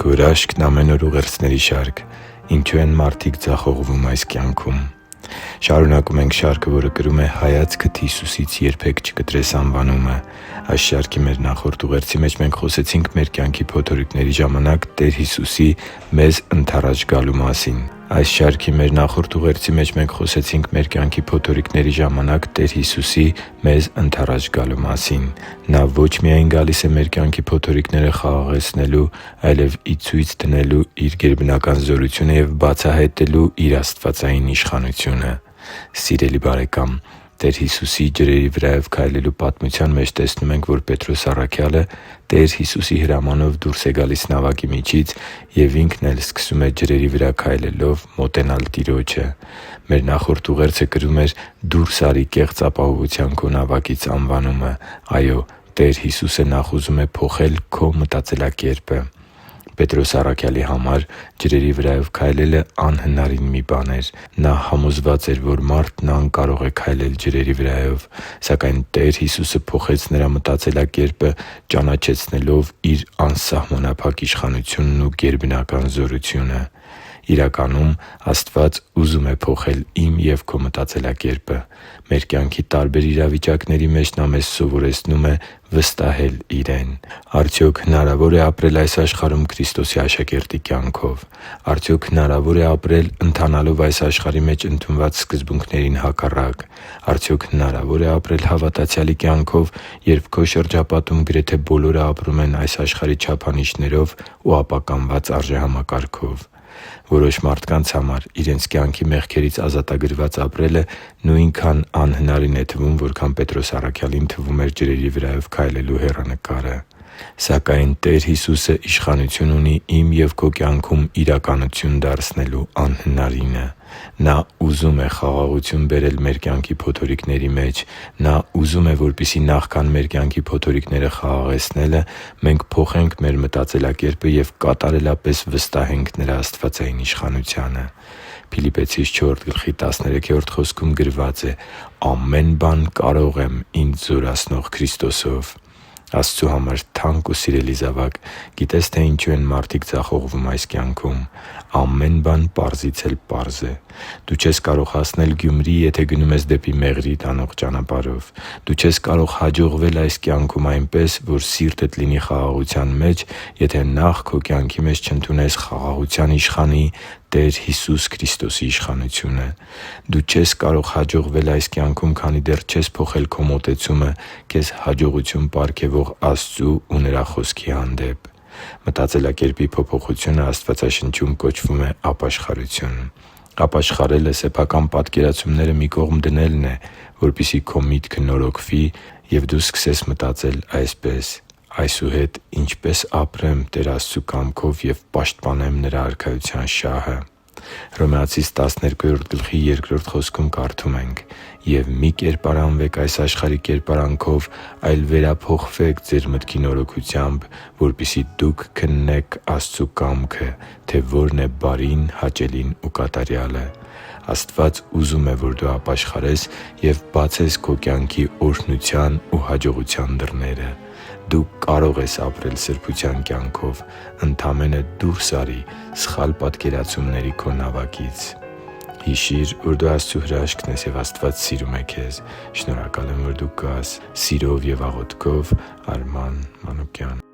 Աստծո հրաշքն՝ ամեն օր ուղերձների շարք։ Ինչու են մարդիկ ձախողվում այս կյանքում։ Շարունակում ենք շարքը, որը կրում է «Հայացքդ Հիսուսից երբեք չկտրես» անվանումը։ Այս շարքի մեր նախորդ ուղերձի մեջ մենք խոսեցինք մեր կյանքի փոթորիկների ժամանակ Տեր Հիսուսի մեզ ընդառաջ գալու մասին։ Այս շարքի մեր նախորդ ուղերձի մեջ մենք խոսեցինք մեր կյանքի փոթորիկների ժամանակ Տեր Հիսուսի մեզ ընդառաջ գալու մասին։ Նա ոչ միայն գալիս է մեր կյանքի փոթորիկները խաղաղեցնելու, այլև ի ցույց դնելու Իր գերբնական զորությունը և բացահայտելու Իր աստվածային իշխանությունը։ Սիրելի՛ բարեկամ, Տեր Հիսուսի ջրերի վրայով քայլելու պատմության մեջ տեսնում ենք, որ Պետրոս առաքյալը Տեր Հիսուսի հրամանով դուրս է գալիս նավակի միջից և ինքն էլ սկսում է ջրերի վրա քայլելով մոտենալ Տիրոջը։ Մեր նախորդ ուղերձը կրում էր «Դու՛րս արի կեղծ ապահովության քո նավակից» անվանումը։ Այո, Տեր Հիսուսը նախ ուզում է փոխել քո մտածելակերպը։ Պետրոս առաքյալի համար ջրերի վրայով քայլելը անհնարին մի բան էր։ Նա համոզված էր, որ մարդն անկարող է քայլել ջրերի վրայով։ Սակայն Տեր Հիսուսը փոխեց նրա մտածելակերպը՝ ճանաչեցնելով Իր անսահմանափակ իշխանությունն ու գերբնական զորությունը։ Իրականում, Աստված ուզում է փոխել իմ և քո մտածելակերպը։ Մեր կյանքի տարբեր իրավիճակների մեջ Նա մեզ սովորեցնում է վստահել Իրեն։ Արդյոք հնարավո՞ր է ապրել այս աշխարհում Քրիստոսի աշակերտի կյանքով։ Արդյոք հնարավո՞ր է ապրել՝ ընթանալով այս աշխարհի մեջ ընդունված սկզբունքներին հակառակ։ Արդյոք հնարավո՞ր է ապրել հավատացյալի կյանքով, երբ քո շրջապատում գրեթե բոլորը ապրում են այս աշխարհի չափանիշներով ու ապականված արժեհամակարգով։ Որոշ մարդկանց համար իրենց կյանքի մեղքերից ազատագրված ապրելը նույնքան անհնարին է թվում, որքան Պետրոս առաքյալին թվում էր ջրերի վրայով քայլելու հեռանկարը։ Սակայն Տեր Հիսուսը իշխանություն ունի իմ և քո կյանքում իրականություն դարձնելու անհնարինը։ Նա ուզում է խաղաղություն բերել մեր կյանքի փոթորիկների մեջ։ Նա ուզում է, որպեսզի նախքան մեր կյանքի փոթորիկները խաղաղեցնելը, մենք փոխենք մեր մտածելակերպը և կատարելապես վստահենք Նրա աստվածային իշխանությանը։ Փիլիպպեցիս 4:13 խոսքում գրված է. «Ամեն բան կարող եմ ինձ զորացնող Քրիստոսով»։ Աստծու համար թանկ ու սիրելի՛ զավակ, գիտե՞ս, թե ինչու են մարդիկ ձախողվում այս կյանքում։ Ամեն բան պարզից էլ պարզ է։ Դու չես կարող հասնել Գյումրի, եթե գնում ես դեպի Մեղրի տանող ճանապարհով։ Դու չես կարող հաջողվել այս կյանքում այնպես, որ սիրտդ լինի խաղաղության մեջ, եթե նախ քո կյանքի մեջ չընդունես խաղաղության իշխանի Տեր Հիսուս Քրիստոսի իշխանությունը։ Դու չես կարող հաջողվել այս կյանքում, քանի դեռ չես փոխել քո մոտեցումը քեզ հաջողություն պարգևող Աստծու ու Նրա Խոսքի հանդեպ։ Մտածելակերպի փոփոխությունը Աստվածաշնչում կոչվում է ապաշխարություն։ Ապաշխարելը սեփական պատկերացումները մի կողմ դնելն է, որպեսզի քո միտքը նորոգվի, և դու սկսես մտածել այսպես. «Այսուհետ ինչպե՞ս ապրեմ Տեր Աստծու կամքով և պաշտպանեմ Նրա Արքայության շահը»։ Հռոմեացիս 12:2 խոսքում կարդում ենք. «Եվ մի՛ կերպարանվեք այս աշխարհի կերպարանքով, այլ վերափոխվեք ձեր մտքի նորոգությամբ, որպեսզի դուք քննեք Աստծու կամքը, թե որն է բարին, հաճելին ու կատարյալը»։ Աստված ուզում է, որ դու ապաշխարես և բացես քո կյանքի օրհնության ու հաջողության դռները։ Դու կարող ես ապրել սրբության կյանքով։ Ընդամենը դուրս արի սխալ պատկերացումների քո նավակից։ Հիշի՛ր, որ դու Աստծո հրաշքն ես, և Աստված սիրում է քեզ։ Շնորհակալ եմ, որ դու կա՛ս։ Սիրով և աղոթքով, Արման Մանուկյան։